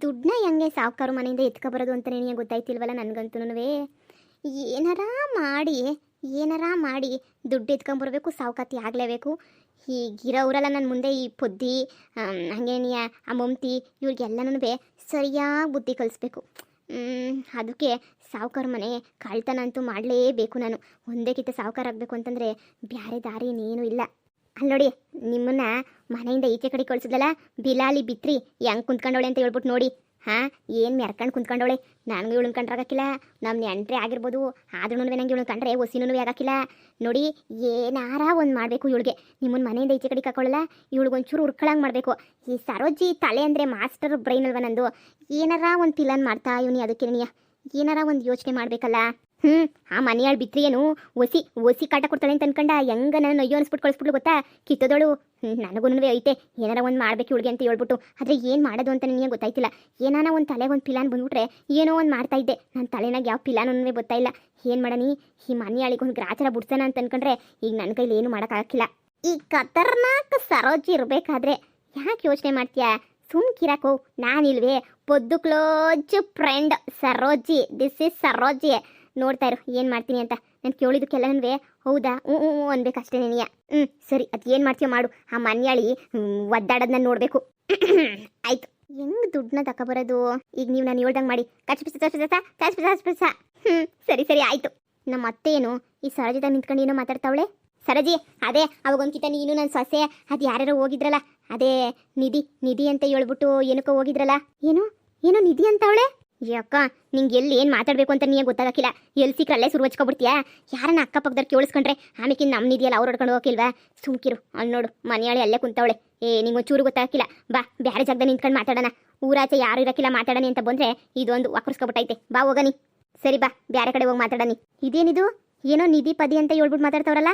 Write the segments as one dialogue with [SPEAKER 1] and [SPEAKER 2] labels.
[SPEAKER 1] ದುಡ್ಡನ್ನ ಹೆಂಗೆ ಸಾವುಕಾರ ಮನೆಯಿಂದ ಎತ್ಕೊಬರೋದು ಅಂತ ನಿನಗೆ ಗೊತ್ತಾಯ್ತಿಲ್ವಲ್ಲ ನನಗಂತೂ. ಏನಾರ ಮಾಡಿ ಏನಾರ ಮಾಡಿ ದುಡ್ಡು ಎತ್ಕೊಂಬರ್ಬೇಕು, ಸಾವುಕಾತಿ ಆಗಲೇಬೇಕು. ಹೀಗಿರೋರೆಲ್ಲ ನನ್ನ ಮುಂದೆ ಈ ಪೊದ್ದಿ ಹಂಗೇನಿಯ ಆ ಮಮತಿ ಇವ್ರಿಗೆಲ್ಲನೂ ಸರಿಯಾಗಿ ಬುದ್ಧಿ ಕಲಿಸ್ಬೇಕು. ಅದಕ್ಕೆ ಸಾವುಕಾರ ಮನೆ ಕಳ್ತನ ಅಂತೂ ಮಾಡಲೇಬೇಕು. ನಾನು ಒಂದೇ ಕಿತ್ತ ಸಾವುಕಾರ ಆಗಬೇಕು ಅಂತಂದರೆ ಬೇರೆ ದಾರಿ ಇನ್ನೇನು ಇಲ್ಲ. ಅಲ್ಲಿ ನೋಡಿ, ನಿಮ್ಮನ್ನ ಮನೆಯಿಂದ ಈಚೆ ಕಡೆ ಕಳಿಸಿದ್ಲಲ್ಲ ಬಿಲಾಲಿ ಬಿತ್ರಿ ಹೆಂಗೆ ಕುಂತ್ಕೊಂಡವಳೆ ಅಂತ ಹೇಳ್ಬಿಟ್ಟು ನೋಡಿ. ಹಾಂ, ಏನು ಮೆರ್ಕೊಂಡು ಕುಂತ್ಕೊಂಡವಳೆ. ನನಗೂ ಇವಳು ಕಂಡ್ರಾಗಕ್ಕಿಲ್ಲ, ನಮ್ಮ ನೆಂಟ್ರೆ ಆಗಿರ್ಬೋದು, ಆದ್ರೂ ನಂಗೆ ಇವಳು ಕಂಡ್ರೆ ಹೊಸಿನೂ ಆಗೋಕ್ಕಿಲ್ಲ ನೋಡಿ. ಏನಾರ ಒಂದು ಮಾಡಬೇಕು ಇವಳಿಗೆ. ನಿಮ್ಮನ್ನ ಮನೆಯಿಂದ ಈಚೆ ಕಡೆ ಕಳ್ಕೊಳ್ಳಲ್ಲ, ಇವಳಿಗೊಂಚೂರು ಉರ್ಕೊಳಂಗೆ ಮಾಡಬೇಕು. ಈ ಸರೋಜಿ ತಲೆ ಅಂದರೆ ಮಾಸ್ಟರ್ ಬ್ರೈನ್ ಅಲ್ವ ನಂದು. ಏನಾರ ಒಂದು ಪ್ಲಾನ್ ಮಾಡ್ತಾ ಇವನಿ, ಅದಕ್ಕೆ ಏನಾರ ಒಂದು ಯೋಚನೆ ಮಾಡಬೇಕಲ್ಲ. ಆ ಮನೆಯಾಳು ಬಿತ್ರಿ ಏನು ಒಸಿ ಕಾಟ ಕೊಡ್ತಾಳೆ ಅಂತ ಅನ್ಕಂಡ ಹೆಂಗ ನಾನು ಅಯ್ಯೋ ಅನ್ಸ್ಬಿಟ್ಟು ಕಳಿಸ್ಬಿಟ್ಲು ಗೊತ್ತಾ. ಕಿತ್ತೋದಳು ನನಗೂ ಐತೆ ಏನಾರ ಒಂದು ಮಾಡ್ಬೇಕು ಇವಳಿಗೆ ಅಂತ ಹೇಳ್ಬಿಟ್ಟು. ಆದರೆ ಏನು ಮಾಡೋದು ಅಂತ ನನಗೆ ಗೊತ್ತಾಯ್ತಿಲ್ಲ. ಏನಾನ ಒಂದು ತಲೆಗೆ ಒಂದು ಪಿಲಾನ್ ಬಂದ್ಬಿಟ್ರೆ ಏನೋ ಒಂದು ಮಾಡ್ತಾ ಇದ್ದೆ. ನನ್ನ ತಲೆನಾಗ ಯಾವ ಪಿಲಾನು ಗೊತ್ತಾಯಿಲ್ಲ. ಏನು ಮಾಡನಿ, ಈ ಮನೆಯಾಳಿಗೆ ಒಂದು ಗ್ರಾಚಾರ ಬಿಡ್ಸೋಣ ಅಂತ ಅನ್ಕೊಂಡ್ರೆ ಈಗ ನನ್ನ ಕೈಲಿ ಏನು ಮಾಡೋಕ್ಕಾಗಕ್ಕಿಲ್ಲ. ಈ ಖತರ್ನಾಕ್ ಸರೋಜಿ ಇರಬೇಕಾದ್ರೆ ಯಾಕೆ ಯೋಚನೆ ಮಾಡ್ತೀಯಾ? ಸುಮ್ಕಿರಕೋ, ನಾನಿಲ್ವೇ ಪೊದ್ದು close friend Saroji. This is Saroji. ನೋಡ್ತಾ ಇರು ಏನು ಮಾಡ್ತೀನಿ ಅಂತ. ನಾನು ಕೇಳಿದಕ್ಕೆಲ್ಲನೂ ಹೌದಾ ಹ್ಞೂ ಅನ್ಬೇಕಷ್ಟೇ ನೀನಿಯ. ಸರಿ, ಅದು ಏನು ಮಾಡ್ತೀಯೋ ಮಾಡು. ಆ ಮನ್ಯಾಳಿ ಒದ್ದಾಡೋದನ್ನ ನೋಡಬೇಕು. ಆಯ್ತು, ಹೆಂಗೆ ದುಡ್ಡನ್ನ ತಗೊಬರೋದು ಈಗ? ನೀವು ನಾನು ಹೇಳ್ದಂಗೆ ಮಾಡಿ ಕಚ್ಪಿಸ. ಸರಿ ಆಯಿತು. ನಮ್ಮ ಅತ್ತೇನು ಈ ಸರೋಜಿದಾಗ ನಿಂತ್ಕೊಂಡು ಏನೋ ಮಾತಾಡ್ತಾವಳೆ. ಸರೋಜಿ, ಅದೇ ಅವಾಗೊಂದ್ಕಿತ ನೀನು ನನ್ನ ಸೊಸೆ ಅದು ಯಾರ್ಯಾರೋ ಹೋಗಿದ್ರಲ್ಲ, ಅದೇ ನಿಧಿ ಅಂತ ಹೇಳ್ಬಿಟ್ಟು ಏನಕ್ಕೋ ಹೋಗಿದ್ರಲ್ಲ. ಏನೋ ನಿಧಿ ಅಂತವಳೆ. ಅಕ್ಕ, ನಿಂಗೆ ಎಲ್ಲಿ ಏನು ಮಾತಾಡಬೇಕು ಅಂತ ನೀನು ಗೊತ್ತಾಗಕ್ಕಿಲ್ಲ. ಎಲ್ಲಿ ಸಿಕ್ಕರಲ್ಲೇ ಶುರು ಹಚ್ಕೊಬಿಡ್ತೀಯಾ? ಯಾರನ್ನ ಅಕ್ಕಪಕ್ಕದವ್ರು ಕೇಳಿಸ್ಕೊಂಡ್ರೆ ಆಮೇಕಿನ್ ನಮ್ಮ ನಿಧಿಯಲ್ಲ ಅವ್ರು ಹೊಡ್ಕೊಂಡು ಹೋಗಿಲ್ವಾ? ಸುಮ್ಕಿರು. ಅಲ್ಲಿ ನೋಡು, ಮನೆಯಾಳಿ ಅಲ್ಲೇ ಕುಂತವಳೆ. ನಿಂಗೆ ಚೂರು ಗೊತ್ತಾಗಕ್ಕಿಲ್ಲ. ಬಾ, ಬೇರೆ ಜಾಗದಾಗ ನಿಂತ್ಕೊಂಡು ಮಾತಾಡೋಣ. ಊರಾಚೆ ಯಾರು ಇರಕ್ಕಿಲ್ಲ, ಮಾತಾಡೋಣ ಅಂತ ಬಂದರೆ ಇದೊಂದು ವಕ್ರಿಸ್ಕೊಬಿಟ್ಟೈತೆ. ಬಾ ಹೋಗನಿ. ಸರಿ ಬಾ, ಬೇರೆ ಕಡೆ ಹೋಗಿ ಮಾತಾಡನಿ. ಇದೇನಿದು ಏನೋ ನಿಧಿ ಪದಿ ಅಂತ ಹೇಳ್ಬಿಟ್ಟು ಮಾತಾಡ್ತವ್ರಲ್ಲ,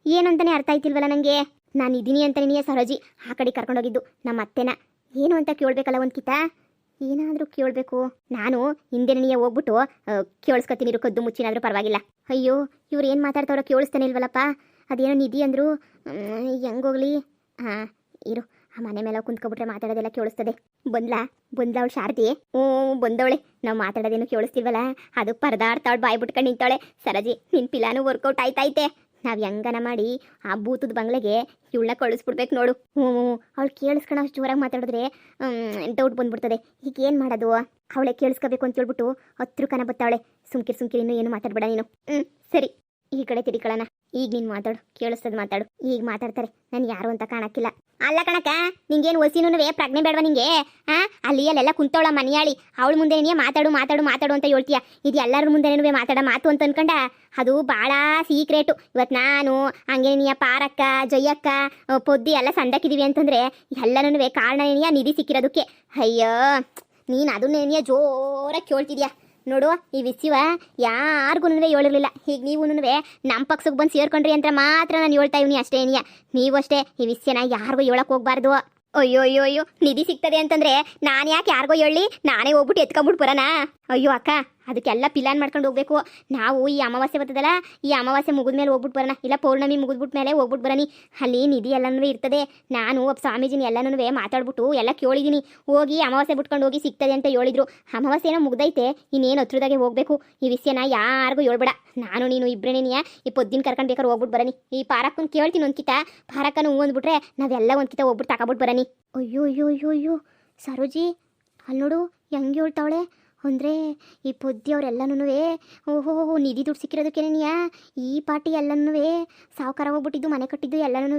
[SPEAKER 1] ಏನು ಅಂತಾನೆ ಅರ್ಥ ಆಯ್ತಿಲ್ವಲ್ಲ ನನಗೆ. ನಾನು ಇದೀನಿ ಅಂತ ನೀನೇ ಸರೋಜಿ ಆ ಕಡೆ ಕರ್ಕೊಂಡೋಗಿದ್ದು ನಮ್ಮ ಅತ್ತೆನ. ಏನು ಅಂತ ಕೇಳಬೇಕಲ್ಲ ಒಂದು ಕಿತ, ಏನಾದರೂ ಕೇಳಬೇಕು. ನಾನು ಹಿಂದೆ ನೀಯೇ ಹೋಗ್ಬಿಟ್ಟು ಕೇಳಿಸ್ಕೊತೀನಿ, ಕದ್ದು ಮುಚ್ಚಿನಾದರೂ ಪರವಾಗಿಲ್ಲ. ಅಯ್ಯೋ, ಇವ್ರು ಏನು ಮಾತಾಡ್ತಾವ್ರೋ ಕೇಳಿಸ್ತಾನೆ ಇಲ್ವಲ್ಲಪ್ಪ. ಅದೇನೋ ನಿಧಿ ಅಂದರು, ಹೆಂಗೋಗ್ಲಿ. ಇರು, ಆ ಮನೆ ಮೇಲೆ ಕುಂತ್ಕೊಬಿಟ್ರೆ ಮಾತಾಡೋದೆಲ್ಲ ಕೇಳಿಸ್ತದೆ. ಬಂದ್ಲವಳು ಶಾರದಿ. ಬಂದವಳೆ. ನಾವು ಮಾತಾಡೋದೇನು ಕೇಳಿಸ್ತಿಲ್ವಲ್ಲ, ಅದು ಪರದಾಡ್ತಾವಳು, ಬಾಯಿ ಬಿಟ್ಕೊಂಡು ನಿಂತವಳೆ. ಸರೋಜಿ, ನಿನ್ನ ಪಿಲಾನು ವರ್ಕೌಟ್ ಆಯ್ತೈತೆ. ನಾವು ಹೆಂಗನ ಮಾಡಿ ಆ ಭೂತದ ಬಂಗ್ಲೆಗೆ ಇವಳನ್ನ ಕಳಿಸ್ಬಿಡ್ಬೇಕು ನೋಡು. ಅವಳು ಕೇಳಿಸ್ಕೊಂಡು ಅಷ್ಟು ಜೋರಾಗಿ ಮಾತಾಡಿದ್ರೆ ಡೌಟ್ ಬಂದ್ಬಿಡ್ತದೆ. ಈಗ ಏನು ಮಾಡೋದು? ಅವಳೆ ಕೇಳಿಸ್ಕೋಬೇಕು ಅಂತ ಹೇಳ್ಬಿಟ್ಟು ಹತ್ರ ಕನ ಬತ್ತಾವಳೆ. ಸುಮ್ಕಿರು, ಇನ್ನೂ ಏನು ಮಾತಾಡ್ಬೇಡ ನೀನು. ಸರಿ, ಈ ಕಡೆ ತಿರ್ಕೊಳ್ಳೋಣ. ಈಗ ನೀನು ಮಾತಾಡು, ಕೇಳಿಸ್ತದೆ ಮಾತಾಡು. ಈಗ ಮಾತಾಡ್ತಾರೆ, ನಾನು ಯಾರು ಅಂತ ಕಾಣಕ್ಕಿಲ್ಲ. ಅಲ್ಲ ಕಣಕ್ಕ, ನಿಂಗೇನು ಹೊಸಿನೂ ಪ್ರಜ್ಞೆ ಬೇಡವಾ ನಿಂಗೆ? ಅಲ್ಲೆಲ್ಲ ಕುಂತವಳ ಮನೆಯಾಳಿ, ಅವಳ ಮುಂದೆ ನೀನು ಮಾತಾಡು ಅಂತ ಹೇಳ್ತೀಯ. ಇದು ಎಲ್ಲರ ಮುಂದೆನೂ ಮಾತಾಡ ಮಾತು ಅಂತ ಅನ್ಕೊಂಡ. ಅದು ಭಾಳ ಸೀಕ್ರೆಟು. ಇವತ್ತು ನಾನು ಹಂಗೆ ನೀಯ ಪಾರಕ್ಕ ಜಯಕ್ಕ ಪೊದ್ದಿ ಎಲ್ಲ ಸಂದಕ್ಕಿದೀವಿ ಅಂತಂದರೆ ಎಲ್ಲನೂ ಕಾರಣ ನೀಯ ನಿಧಿ ಸಿಕ್ಕಿರೋದಕ್ಕೆ. ಅಯ್ಯೋ, ನೀನು ಅದನ್ನೇನಿಯ ಜೋರಾಗಿ ಕೇಳ್ತಿದ್ಯಾ ನೋಡು. ಈ ವಿಷಯ ಯಾರಿಗೂ ಹೇಳಿರಲಿಲ್ಲ. ಈಗ ನೀವು ನಮ್ಮ ಪಕ್ಷಕ್ಕೆ ಬಂದು ಸೇರ್ಕೊಂಡ್ರಿ ಅಂತ ಮಾತ್ರ ನಾನು ಹೇಳ್ತಾ ಇವನಿ ಅಷ್ಟೇ. ಏನಿಯ ನೀವು ಅಷ್ಟೇ ಈ ವಿಷಯನ ಯಾರಿಗೂ ಹೇಳಕ್ಕೆ ಹೋಗ್ಬಾರ್ದು. ಅಯ್ಯೋ, ನಿಧಿ ಸಿಗ್ತದೆ ಅಂತಂದ್ರೆ ನಾನು ಯಾಕೆ ಯಾರಿಗೋ ಹೇಳಿ, ನಾನೇ ಹೋಗ್ಬಿಟ್ಟು ಎತ್ಕೊಂಡ್ಬಿಟ್ಟು ಬರೋಣ? ಅಯ್ಯೋ ಅಕ್ಕ, ಅದಕ್ಕೆಲ್ಲ ಪ್ಲಾನ್ ಮಾಡ್ಕೊಂಡು ಹೋಗ್ಬೇಕು ನಾವು. ಈ ಅಮಾವಾಸ್ಯೆ ಬರ್ತದಲ್ಲ, ಈ ಅಮಾವಾಸ್ಯೆ ಮುಗಿದ್ಮೇಲೆ ಹೋಗ್ಬಿಟ್ಟು ಬರೋಣ, ಇಲ್ಲ ಪೌರ್ಣಮಿ ಮುಗಿದ್ಬಿಟ್ಟು ಮೇಲೆ ಹೋಗ್ಬಿಟ್ಟು ಬರೋನಿ. ಅಲ್ಲಿ ನಿಧಿ ಎಲ್ಲನೂ ಇರ್ತದೆ. ನಾನು ಒಬ್ಬ ಸ್ವಾಮೀಜಿನ ಎಲ್ಲನೂ ಮಾತಾಡ್ಬಿಟ್ಟು ಎಲ್ಲ ಕೇಳಿದ್ದೀನಿ. ಹೋಗಿ ಅಮಾವಾಸ್ಯೆ ಬಿಟ್ಕೊಂಡು ಹೋಗಿ ಸಿಗ್ತದೆ ಅಂತ ಹೇಳಿದ್ರು. ಅಮಾವಾಸ್ಯೆ ಏನೋ ಮುಗ್ದೈತೆ, ಇನ್ನೇನು ಹತ್ರದಾಗೆ ಹೋಗ್ಬೇಕು. ಈ ವಿಷಯನ ಯಾರಿಗೂ ಹೇಳ್ಬೇಡ. ನಾನು ನೀನು ಇಬ್ಬರೇನೇನಿಯ ಈ ಪೊದ್ದಿನ ಕರ್ಕೊಂಡು ಬೇಕಾದ್ರೆ ಹೋಗ್ಬಿಟ್ಟು ಬರೋನಿ. ಈ ಪಾರಕ್ಕನ ಕೇಳ್ತೀನಿ ಒಂದು ಕಿತ. ಪಾರಕ್ಕನ ಹೂ ಅಂದ್ಬಿಟ್ರೆ ನಾವೆಲ್ಲ ಒಂದು ಕಿತ ಹೋಗ್ಬಿಟ್ಟು ತಗೊಬಿಟ್ಟು ಬರೋನಿ. ಅಯ್ಯೋ ಸರೋಜಿ, ಅಲ್ಲಿ ನೋಡು ಹೆಂಗೆ ಹೇಳ್ತಾವಳೆ ಅಂದರೆ ಈ ಪೊದ್ದಿಯವರೆಲ್ಲನೂ ಓಹೋ ನಿಧಿ ದುಡ್ಡು ಸಿಕ್ಕಿರೋದಕ್ಕೇನೆಯಾ ಈ ಪಾರ್ಟಿ ಎಲ್ಲನೂ ಸಾವುಕಾರ ಹೋಗ್ಬಿಟ್ಟಿದ್ದು, ಮನೆ ಕಟ್ಟಿದ್ದು ಎಲ್ಲನೂ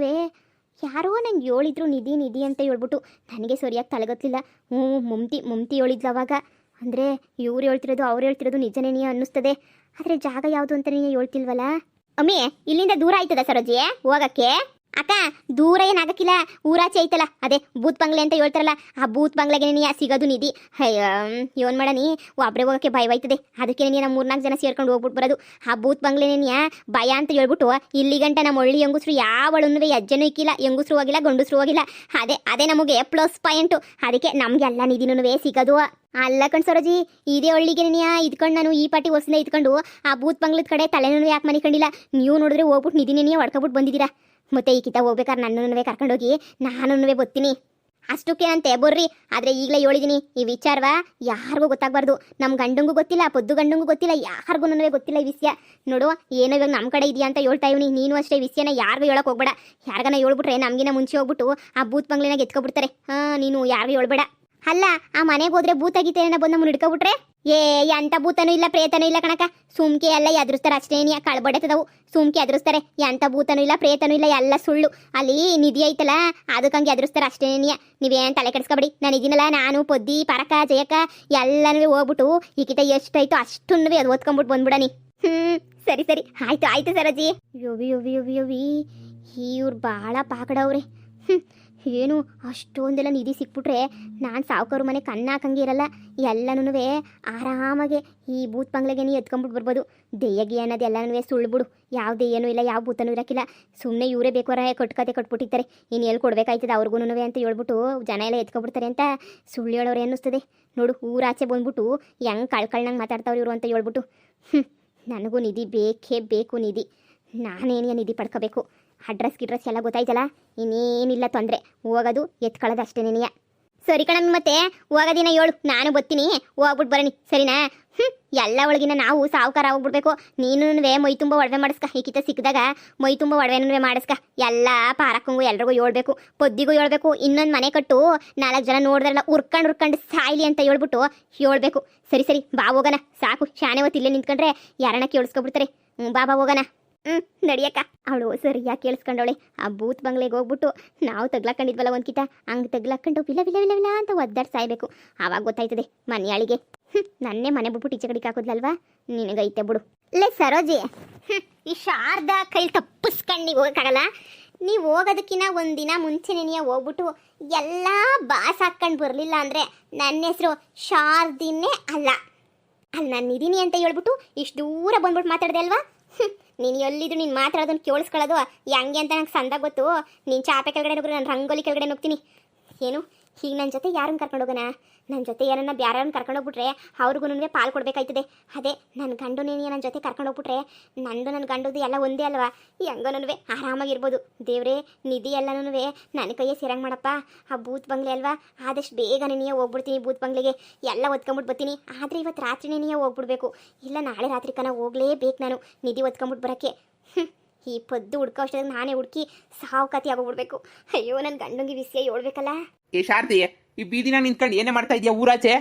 [SPEAKER 1] ಯಾರೋ ನಂಗೆ ಹೇಳಿದ್ರು ನಿಧಿ ಅಂತ ಹೇಳ್ಬಿಟ್ಟು. ನನಗೆ ಸರಿಯಾಗಿ ತಲೆಗೊತ್ತಿಲ್ಲ. ಮಮತಿ ಹೇಳಿದ್ಲು ಅವಾಗ. ಅಂದರೆ ಇವ್ರು ಹೇಳ್ತಿರೋದು ಅವ್ರು ಹೇಳ್ತಿರೋದು ನಿಜನೇ ಅನ್ನಿಸ್ತದೆ. ಆದರೆ ಜಾಗ ಯಾವುದು ಅಂತ ನೀನು ಹೇಳ್ತಿಲ್ವಲ್ಲ. ಅಮ್ಮಿ, ಇಲ್ಲಿಂದ ದೂರ ಆಯ್ತದ ಸರೋಜಿ ಹೋಗಕ್ಕೆ? ಅಕ್ಕ, ದೂರ ಏನಾಗಕ್ಕಿಲ್ಲ, ಊರಾಚೆ ಐತಲ್ಲ, ಅದೇ ಬೂತ್ ಬಂಗ್ಲೆ ಅಂತ ಹೇಳ್ತಾರಲ್ಲ, ಆ ಬೂತ್ ಬಂಗ್ಲೆಗೆ ನೀನು ಸಿಗೋದು ನಿಧಿ. ಏನು ಮಾಡನಿ, ಒಬ್ಬರೇ ಹೋಗೋಕ್ಕೆ ಭಯವಾಯ್ತದೆ. ಅದಕ್ಕೆ ನೀನು 3-4 ಜನ ಸೇರ್ಕೊಂಡು ಹೋಗ್ಬಿಟ್ಟು ಬರೋದು. ಆ ಬೂತ್ ಬಂಗ್ಲೆನೇನಿಯ ಭಯ ಅಂತ ಹೇಳ್ಬಿಟ್ಟು ಇಲ್ಲಿ ಗಂಟ ನಮ್ಮ ಒಳ್ಳಿ ಹೆಂಗುಸ್ರು ಯಾವಳನ್ನೂ ಹೆಜ್ಜೆನೂ ಇಕ್ಕಿಲ್ಲ. ಹೆಂಗುಸ್ರು ಹೋಗಿಲ್ಲ, ಗಂಡಸ್ರು ಹೋಗಿಲ್ಲ. ಅದೇ ನಮಗೆ ಪ್ಲಸ್ ಪಾಯಿಂಟು. ಅದಕ್ಕೆ ನಮಗೆಲ್ಲ ನಿಧಿನೂ ಸಿಗೋದು. ಅಲ್ಲ ಕಣ್ ಸರೋಜಿ, ಇದೇ ಹಳ್ಳಿಗೆ ನೀನು ಇದ್ಕೊಂಡು ನಾನು ಈ ಪಾರ್ಟಿ ವರ್ಷದಿಂದ ಇದ್ಕೊಂಡು ಆ ಬೂತ್ ಬಂಗ್ಲದ ಕಡೆ ತಲೆನೂ ಯಾಕೆ ಮನಿಕೊಂಡಿಲ್ಲ. ನೀವು ನೋಡಿದ್ರೆ ಹೋಗ್ಬಿಟ್ಟು ನಿಧಿನೇ ಹೊಡ್ಕೊಬಿಟ್ಟು ಬಂದಿದ್ದೀರಾ. ಮತ್ತೆ ಈ ಕಿತ ಹೋಗ್ಬೇಕಾದ್ರೆ ನನ್ನೂ ಕರ್ಕೊಂಡೋಗಿ ನಾನೂ ಬರ್ತೀನಿ. ಅಷ್ಟಕ್ಕೇನಂತೆ ಬರ್ರಿ. ಆದರೆ ಈಗಲೇ ಹೇಳಿದೀನಿ, ಈ ವಿಚಾರವ ಯಾರಿಗೂ ಗೊತ್ತಾಗಬಾರ್ದು. ನಮ್ಮ ಗಂಡಂಗೂ ಗೊತ್ತಿಲ್ಲ, ಪೊದ್ದು ಗಂಡಂಗೂ ಗೊತ್ತಿಲ್ಲ, ಯಾರಿಗೂ ಗೊತ್ತಿಲ್ಲ ಈ ವಿಷಯ. ನೋಡು, ಏನೋ ಇವಾಗ ನಮ್ಮ ಕಡೆ ಇದೆಯಾ ಅಂತ ಹೇಳ್ತಾ ಇವ್ನಿ. ನೀನು ಅಷ್ಟೇ ವಿಷಯನ ಯಾರಿಗೂ ಹೇಳಕ್ ಹೋಗ್ಬೇಡ. ಯಾರಿಗಾನ ಹೇಳ್ಬಿಟ್ರೆ ನಮಗಿನ ಮುಂಚೆ ಹೋಗ್ಬಿಟ್ಟು ಆ ಬೂತ್ ಬಂಗ್ಲೆನಾಗ ಎತ್ಕೊಬಿಡ್ತಾರೆ. ನೀನು ಯಾರಿಗೂ ಹೇಳ್ಬೇಡ. ಅಲ್ಲ, ಆ ಮನೆಗೆ ಹೋದ್ರೆ ಭೂತ ಗೀತೆ ಏನೋ ಬಂದು ನಮ್ಮನ್ನು ಹಿಡ್ಕೊಬಿಟ್ರೆ ಎಂತ ಭೂತನೂ ಇಲ್ಲ, ಪ್ರೇತನೂ ಇಲ್ಲ ಕಣಕ. ಸುಮ್ಕೆ ಎಲ್ಲ ಎದುರಿಸ್ತಾರೆ ಅಷ್ಟೇ. ಕಳ್ಬಡೆತದವು ಸುಮ್ಕೆ ಎದುರಿಸ್ತಾರೆ. ಎಂತ ಭೂತನೂ ಇಲ್ಲ, ಪ್ರೇತನೂ ಇಲ್ಲ, ಎಲ್ಲ ಸುಳ್ಳು. ಅಲ್ಲಿ ನಿಧಿ ಐತಲ್ಲ, ಅದಕ್ಕಂಗೆ ಎದುರಿಸ್ತಾರೆ ಅಷ್ಟೇ. ನೀವೇನು ತಲೆ ಕೆಡಿಸ್ಕೊಬೇಡಿ. ನಾನು ಇದೀನಲ್ಲ, ನಾನು ಪೊದ್ದಿ ಪರಕ ಜಯಕ ಎಲ್ಲನೂ ಹೋಗ್ಬಿಟ್ಟು ಈಗಿತ ಎಷ್ಟಾಯ್ತು ಅಷ್ಟನ್ನು ಅದು ಓದ್ಕೊಂಡ್ಬಿಟ್ಟು ಬಂದ್ಬಿಡನಿ. ಸರಿ ಸರಿ, ಆಯ್ತು ಆಯ್ತು ಸರಜಿ. ಯೋವಿ ಇವ್ರು ಭಾಳ ಪಾಕಡವ್ರೆ. ಏನು ಅಷ್ಟೊಂದೆಲ್ಲ ನಿಧಿ ಸಿಕ್ಬಿಟ್ರೆ ನಾನು ಸಾವುಕಾರ ಮನೆ ಕಣ್ಣು ಹಾಕಂಗೆ ಇರಲ್ಲ. ಎಲ್ಲನೂ ಆರಾಮಾಗೆ ಈ ಬೂತ್ ಬಂಗ್ಲೆಗೆ ನೀ ಎತ್ಕೊಂಡ್ಬಿಟ್ಟು ಬರ್ಬೋದು. ದೆಯ್ಯಗಿ ಅನ್ನೋದು ಎಲ್ಲನೂ ಸುಳ್ಳು ಬಿಡು. ಯಾವ ದೆಯ್ಯನೂ ಇಲ್ಲ, ಯಾವ ಭೂತನೂ ಇರೋಕ್ಕಿಲ್ಲ. ಸುಮ್ಮನೆ ಇವರೇ ಬೇಕೋರ ಕಟ್ಬಿಟ್ಟಿರ್ತಾರೆ. ಇನ್ನು ಎಲ್ಲಿ ಕೊಡ್ಬೇಕಾಯ್ತದೆ ಅವ್ರಿಗೂ ಅಂತ ಹೇಳ್ಬಿಟ್ಟು ಜನ ಎಲ್ಲ ಎತ್ಕೊಬಿಡ್ತಾರೆ ಅಂತ ಸುಳ್ಳು ಹೇಳೋರು ಅನ್ನಿಸ್ತದೆ. ನೋಡು, ಊರಾಚೆ ಬಂದ್ಬಿಟ್ಟು ಹೆಂಗೆ ಕಳ್ಕಳ್ನಂಗೆ ಮಾತಾಡ್ತಾವ್ರು ಇವರು ಅಂತ ಹೇಳ್ಬಿಟ್ಟು. ನನಗೂ ನಿಧಿ ಬೇಕೇ ಬೇಕು. ನಿಧಿ ನಾನೇನೇ ನಿಧಿ ಪಡ್ಕೋಬೇಕು. ಅಡ್ರೆಸ್ ಗಿಡ್ರೆಸ್ ಎಲ್ಲ ಗೊತ್ತಾಯ್ತಲ್ಲ, ಇನ್ನೇನಿಲ್ಲ ತೊಂದರೆ. ಹೋಗೋದು ಎತ್ಕೊಳ್ಳೋದು ಅಷ್ಟೇ ನಿನಗೆ. ಸರಿ ಕಣಮ್ಮಿ, ಮತ್ತೆ ಹೋಗೋದಿನ ಹೇಳು, ನಾನು ಬರ್ತೀನಿ. ಹೋಗ್ಬಿಟ್ಟು ಬರೋನಿ, ಸರಿನಾ? ಎಲ್ಲ ಒಳಗಿನ ನಾವು ಸಾವುಕಾರ ಹೋಗ್ಬಿಡ್ಬೇಕು. ನೀನು ಮೈ ತುಂಬ ಒಡವೆ ಮಾಡಿಸ್ಕ. ಈಕಿತ ಸಿಕ್ಕಿದಾಗ ಮೈ ತುಂಬ ಒಡವೆನೂ ಮಾಡಿಸ್ಕ. ಎಲ್ಲ ಪಾರಕ್ಕಂಗೂ ಎಲ್ರಿಗೂ ಹೇಳ್ಬೇಕು, ಪೊದ್ದಿಗೂ ಹೇಳ್ಬೇಕು. ಇನ್ನೊಂದು ಮನೆ ಕಟ್ಟು 4 ಜನ ನೋಡಿದ್ರಲ್ಲ ಉರ್ಕೊಂಡು ಸಾಯ್ಲಿ ಅಂತ ಹೇಳ್ಬಿಟ್ಟು ಹೇಳ್ಬೇಕು. ಸರಿ ಸರಿ, ಬಾ ಹೋಗೋಣ. ಸಾಕು, ಶಾನೆ ಹೊತ್ತು ಇಲ್ಲೇ ನಿಂತ್ಕೊಂಡ್ರೆ ಯಾರನ್ನ ಕೇಳಿಸ್ಕೊಬಿಡ್ತಾರೆ. ಬಾ ಹೋಗೋಣ. ನಡಿಯಕ್ಕ. ಅವಳು ಸರಿಯಾಗಿ ಕೇಳಿಸ್ಕೊಂಡವಳೆ. ಆ ಬೂತ್ ಬಂಗ್ಲೆಗೆ ಹೋಗ್ಬಿಟ್ಟು ನಾವು ತಗ್ಲಾಕೊಂಡಿದ್ವಲ್ಲ ಒಂದ್ಕಿತ, ಹಂಗೆ ತಗ್ಲಾಕೊಂಡು ವಿಲ ವಿಲ ವಿಲ ವಿಲ ಅಂತ ಒದ್ದಾಡ್ ಸಾಯ್ಬೇಕು. ಆವಾಗ ಗೊತ್ತಾಯ್ತದೆ ಮನೆಯಾಳಿಗೆ. ನನ್ನೇ ಮನೆ ಬಿಟ್ಬಿಟ್ಟು ಈಚೆ ಕಡೆಗೆ ಹಾಕೋದ್ಲಲ್ವಾ, ನಿನಗೈತೆ ಬಿಡು. ಲೇ ಸರೋಜಿ, ಈ ಶಾರದಾ ಕೈಲಿ ತಪ್ಪಿಸ್ಕೊಂಡು ನೀವು ಹೋಗೋಕ್ಕಾಗಲ್ಲ. ನೀವು ಹೋಗೋದಕ್ಕಿಂತ ಒಂದಿನ ಮುಂಚೆನೇ ಹೋಗ್ಬಿಟ್ಟು ಎಲ್ಲ ಬಾಸ್ ಹಾಕ್ಕೊಂಡು ಬರಲಿಲ್ಲ ಅಂದರೆ ನನ್ನ ಹೆಸರು ಶಾರದಿನೇ ಅಲ್ಲ. ಅಲ್ಲಿ ನಾನು ಇದೀನಿ ಅಂತ ಹೇಳ್ಬಿಟ್ಟು ಇಷ್ಟು ದೂರ ಬಂದ್ಬಿಟ್ಟು ಮಾತಾಡಿದೆ ಅಲ್ವಾ? ನೀನು ಎಲ್ಲಿದ್ರು ನೀನು ಮಾತಾಡೋದನ್ನು ಕೇಳಿಸ್ಕೊಳ್ಳೋದು ಹೆಂಗೆ ಅಂತ ನಂಗೆ ಸಂದ ಗೊತ್ತು. ನೀನು ಚಾಪೆ ಕೆಳಗಡೆ ನುಗ್ರು, ನಾನು ರಂಗೋಲಿ ಕೆಳಗಡೆ ನುಗ್ತೀನಿ. ಏನು ಈಗ ನನ್ನ ಜೊತೆ ಯಾರನ್ನು ಕರ್ಕೊಂಡು ಹೋಗೋಣ? ನನ್ನ ಜೊತೆ ಯಾರನ್ನ ಬ್ಯಾರನ್ನ ಕರ್ಕೊಂಡು ಹೋಗ್ಬಿಟ್ರೆ ಅವ್ರಿಗೂ ಪಾಲು ಕೊಡಬೇಕಾಯ್ತದೆ. ಅದೇ ನನ್ನ ಗಂಡು ನೀನು ನನ್ನ ಜೊತೆ ಕರ್ಕೊಂಡು ಹೋಗ್ಬಿಟ್ರೆ ನನ್ನ ಗಂಡದು ಎಲ್ಲ ಒಂದೇ ಅಲ್ವಾ? ಹೆಂಗನೂ ಆರಾಮಾಗಿರ್ಬೋದು. ದೇವ್ರೇ, ನಿಧಿ ಎಲ್ಲನೂ ನನ್ನ ಕೈಯೇ ಸೇರಂಗೆ ಮಾಡಪ್ಪ. ಆ ಬೂತ್ ಬಂಗ್ಲೆ ಅಲ್ವಾ, ಆದಷ್ಟು ಬೇಗ ನೀನೇ ಹೋಗ್ಬಿಡ್ತೀನಿ ಬೂತ್ ಬಂಗ್ಲೆಗೆ. ಎಲ್ಲ ಒತ್ಕೊಂಬಿಟ್ಟು ಬರ್ತೀನಿ. ಆದರೆ ಇವತ್ತು ರಾತ್ರಿನೇ ನೀನೇ ಹೋಗ್ಬಿಡ್ಬೇಕು. ಇಲ್ಲ ನಾಳೆ ರಾತ್ರಿ ಕನ ಹೋಗ್ಲೇಬೇಕು ನಾನು ನಿಧಿ ಒತ್ಕೊಂಬಿಟ್ಟು ಬರೋಕ್ಕೆ. ಈ ಪದ್ದು ಹುಡ್ಕೋ ಅಷ್ಟಾಗ ನಾನೇ ಹುಡುಕಿ ಸಾವುಕಾತಿ ಆಗೋಗ್ಬಿಡ್ಬೇಕು. ಅಯ್ಯೋ, ನನ್ನ ಗಂಡಂಗೆ ವಿಷಯ ಹೇಳ್ಬೇಕಲ್ಲ.
[SPEAKER 2] ಏ ಶಾರದಿ, ಈ ಬೀದಿನ ನಿಂತ್ಕೊಂಡು ಏನೇ ಮಾಡ್ತಾ ಇದೀಯ ಊರಾಚೆ?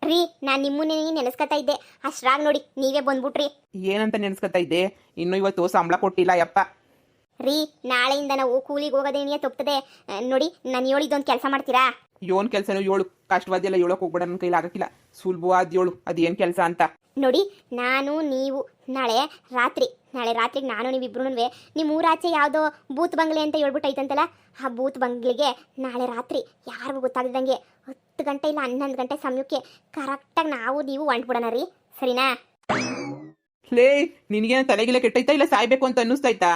[SPEAKER 1] ರೀ, ನಾನು ನಿಮ್ಮನ್ನೇ ನೆನೆಸ್ಕೊತಾ ಇದ್ದೆ. ಅಷ್ಟ್ರಾಗ ನೋಡಿ ನೀವೇ ಬಂದ್ಬಿಟ್ರಿ.
[SPEAKER 2] ಏನಂತ ನೆನೆಸ್ಕೊತಾ ಇದ್ದೆ? ಇನ್ನು ಇವತ್ತು ಸಂಬಳ ಕೊಟ್ಟಿಲ್ಲ ಯಪ್ಪ.
[SPEAKER 1] ರೀ, ನಾಳೆಯಿಂದ ನಾವು ಕೂಲಿಗೆ ಹೋಗೋದೇನಿಯ ತಪ್ತದೆ ನೋಡಿ. ನಾನು ಹೇಳಿದ್ದೊಂದು ಕೆಲಸ ಮಾಡ್ತೀರಾ?
[SPEAKER 2] ಯೋನ್ ಕೆಲಸನೂ ಏಳು, ಕಷ್ಟವಾದೆಲ್ಲ ಹೇಳೋಕೆ ಹೋಗ್ಬೇಡ. ನನ್ನ ಕೈಲಿ ಆಗಕ್ಕಿಲ್ಲ. ಸುಲಭವಾದ ಹೇಳು, ಅದೇನು ಕೆಲಸ ಅಂತ.
[SPEAKER 1] ನೋಡಿ, ನಾನು ನೀವು ನಾಳೆ ರಾತ್ರಿಗೆ ನಾನು ನೀವಿಬ್ರು ನಿಮ್ಮ ಊರಾಚೆ ಯಾವುದೋ ಬೂತ್ ಬಂಗ್ಲೆ ಅಂತ ಹೇಳ್ಬಿಟ್ಟೈತಂತಲ್ಲ, ಆ ಬೂತ್ ಬಂಗ್ಲೆಗೆ ನಾಳೆ ರಾತ್ರಿ ಯಾರಿಗೂ ಗೊತ್ತಾಗದಂಗೆ 10 ಗಂಟೆ ಇಲ್ಲ 11 ಗಂಟೆ ಸಮಯಕ್ಕೆ ಕರೆಕ್ಟಾಗಿ ನಾವು ನೀವು ಹೊಂಟ್ಬಿಡೋಣ ರೀ, ಸರಿನಾ?
[SPEAKER 2] ಲೇ, ನಿನಗೇನು ತಲೆಗಿಲ್ಲ ಕೆಟ್ಟೈತಾ ಇಲ್ಲ ಸಾಯ್ಬೇಕು ಅಂತ ಅನ್ನಿಸ್ತಾಯ್ತಾ?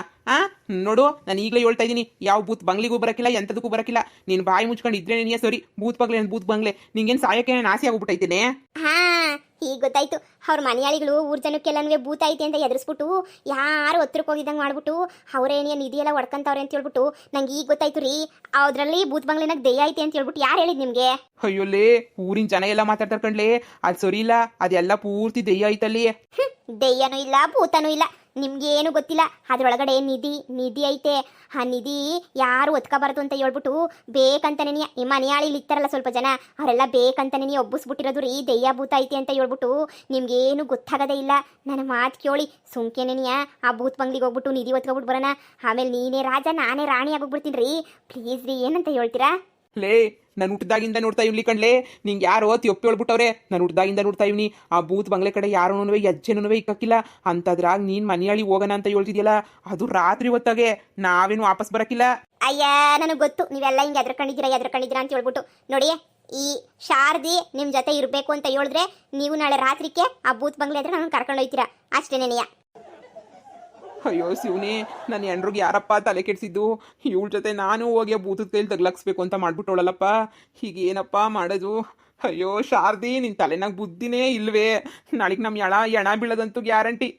[SPEAKER 2] ನೋಡು, ನಾನು ಈಗಲೇ ಹೇಳ್ತಾ ಇದ್ದೀನಿ, ಯಾವ ಬೂತ್ ಬಂಗ್ಲಿಗೂ ಬರಕಿಲ್ಲ, ಎಂಥದಕ್ಕೂ ಬರಕಿಲ್ಲ. ನೀನು ಬಾಯಿ ಮುಚ್ಕೊಂಡು ಇದ್ರೆ ನೀನೇ ಸರಿ. ಬೂತ್ ಬಂಗ್ಲೆ ನಿಂಗೇನು ಸಾಯಕ್ಕೆ ನಾನು ಆಸೆ ಆಗ್ಬಿಟ್ಟೈತೇನೆ. ಈಗ ಗೊತ್ತಾಯ್ತು. ಅವ್ರ ಮನೆಯಾಳಿಗಳು ಊರ್ ಜನಕ್ಕೆಲ್ಲನೂ ಭೂತ ಐತೆ ಅಂತ ಎದುರಿಸ್ಬಿಟ್ಟು ಯಾರು ಹತ್ರಕ್ಕೆ ಹೋಗಿದ್ದಂಗೆ ಮಾಡ್ಬಿಟ್ಟು ಅವರೇನೇ ನಿಧಿ ಎಲ್ಲ ಹೊಡ್ಕಂತವ್ರೆ ಅಂತ ಹೇಳ್ಬಿಟ್ಟು ನಂಗೆ ಈಗ ಗೊತ್ತಾಯ್ತು ರೀ. ಅದರಲ್ಲಿ ಬೂತ್ ಬಂಗ್ಲೆನಾಗ ದೆಯ್ಯ ಐತೆ ಅಂತ ಹೇಳ್ಬಿಟ್ಟು ಯಾರು ಹೇಳಿದ್ ನಿಮ್ಗೆ? ಅಯ್ಯೋಲೇ, ಊರಿನ ಜನ ಎಲ್ಲ ಮಾತಾಡ್ತಾರೆ ಕಣ್ಲೇ. ಅದು ಸರಿ ಇಲ್ಲ, ಅದೆಲ್ಲ ಪೂರ್ತಿ ದೆಯ್ಯ ಐತಲ್ಲಿ.
[SPEAKER 1] ದೆಯ್ಯನೂ ಇಲ್ಲ, ಭೂತನೂ ಇಲ್ಲ, ನಿಮ್ಗೇನು ಗೊತ್ತಿಲ್ಲ. ಅದ್ರೊಳಗಡೆ ನಿಧಿ ಐತೆ. ಆ ನಿಧಿ ಯಾರು ಒತ್ಕೋಬಾರ್ದು ಅಂತ ಹೇಳ್ಬಿಟ್ಟು ಬೇಕಂತಾನೆ ಈ ಮನೆಯಾಳಿಲಿ ಇರ್ತಾರಲ್ಲ ಸ್ವಲ್ಪ ಜನ, ಅವರೆಲ್ಲ ಬೇಕಂತಾನೆ ಒಬ್ಬಿಸ್ಬಿಟ್ಟಿರೋದು ರೀ. ದೆಯ್ಯ ಭೂತ ಐತೆ ಅಂತ ಹೇಳ್ಬಿಟ್ಟು ನಿಮ್ಗೇನು ಗೊತ್ತಾಗದೇ ಇಲ್ಲ. ನನ್ನ ಮಾತು ಕೇಳಿ ಸುಮ್ಕೆನೆನಿಯ ಆ ಬೂತ್ ಬಂಗ್ಲಿಗೆ ಹೋಗ್ಬಿಟ್ಟು ನಿಧಿ ಒತ್ಕೊಬಿಟ್ಟು ಬರೋಣ. ಆಮೇಲೆ ನೀನೇ ರಾಜ ನಾನೇ ರಾಣಿ ಆಗೋಗ್ಬಿಡ್ತೀನಿ ರೀ. ಪ್ಲೀಸ್ ರೀ, ಏನಂತ ಹೇಳ್ತೀರಾ?
[SPEAKER 2] ಲೇ, ನಾನು ಹುಟ್ಟಿದಾಗಿಂದ ನೋಡ್ತಾ ಇವ್ಲಿ ಕಣ್ಲೇ. ನಿಂಗೆ ಯಾರೋ ಒಪ್ಪಿ ಹೇಳ್ಬಿಟ್ಟವ್ರೆ. ನಾನು ಹುಟ್ಟಿದಾಗಿಂದ ನೋಡ್ತಾ ಇವ್ನಿ. ಆ ಬೂತ್ ಬಂಗ್ಲೆ ಕಡೆ ಯಾರೂ ಹೆಜ್ಜೆನೂ ಇಕ್ಕಿಲ್ಲ. ಅಂತದ್ರಾಗ ನೀನು ಮನೆಯಾಳಿ ಹೋಗೋಣ ಅಂತ ಹೇಳ್ತಿದ್ಯಲ್ಲ, ಅದು ರಾತ್ರಿ ಹೊತ್ತಾಗೆ. ನಾವೇನು ವಾಪಸ್ ಬರಕಿಲ್ಲ.
[SPEAKER 1] ಅಯ್ಯ, ನನಗೆ ಗೊತ್ತು ನೀವೆಲ್ಲ ಹಿಂಗೆ ಎದ್ರಕೊಂಡಿದ್ದೀರಾ ಅಂತ ಹೇಳ್ಬಿಟ್ಟು. ನೋಡಿ, ಈ ಶಾರದಿ ನಿಮ್ಮ ಜೊತೆ ಇರಬೇಕು ಅಂತ ಹೇಳಿದ್ರೆ ನೀವು ನಾಳೆ ರಾತ್ರಿಗೆ ಆ ಬೂತ್ ಬಂಗ್ಲೆ ಹತ್ರ ನಾನು ಕರ್ಕೊಂಡು ಹೋಗ್ತೀರಾ ಅಷ್ಟೇನೇನೆಯ.
[SPEAKER 2] ಅಯ್ಯೋ ಶಿವನೇ, ನನ್ನ ಹೆಂಡ್ರಿಗೆ ಯಾರಪ್ಪ ತಲೆ ಕೆಡಿಸಿದ್ದು? ಇವಳ ಜೊತೆ ನಾನು ಹೋಗಿ ಆ ಬೂತದ ಕೈಲಿ ತಗ್ಲಾಕ್ಸ್ಬೇಕು ಅಂತ ಮಾಡ್ಬಿಟ್ಟವಳಲ್ಲಪ್ಪ. ಹೀಗೇನಪ್ಪ ಮಾಡೋದು? ಅಯ್ಯೋ ಶಾರದಿ, ನಿನ್ನ ತಲೆನಾಗ ಬುದ್ಧಿನೇ ಇಲ್ವೇ? ನಾಳೆಗೆ ನಮ್ಮ ಎಣ ಬೀಳೋದಂತೂ ಗ್ಯಾರಂಟಿ.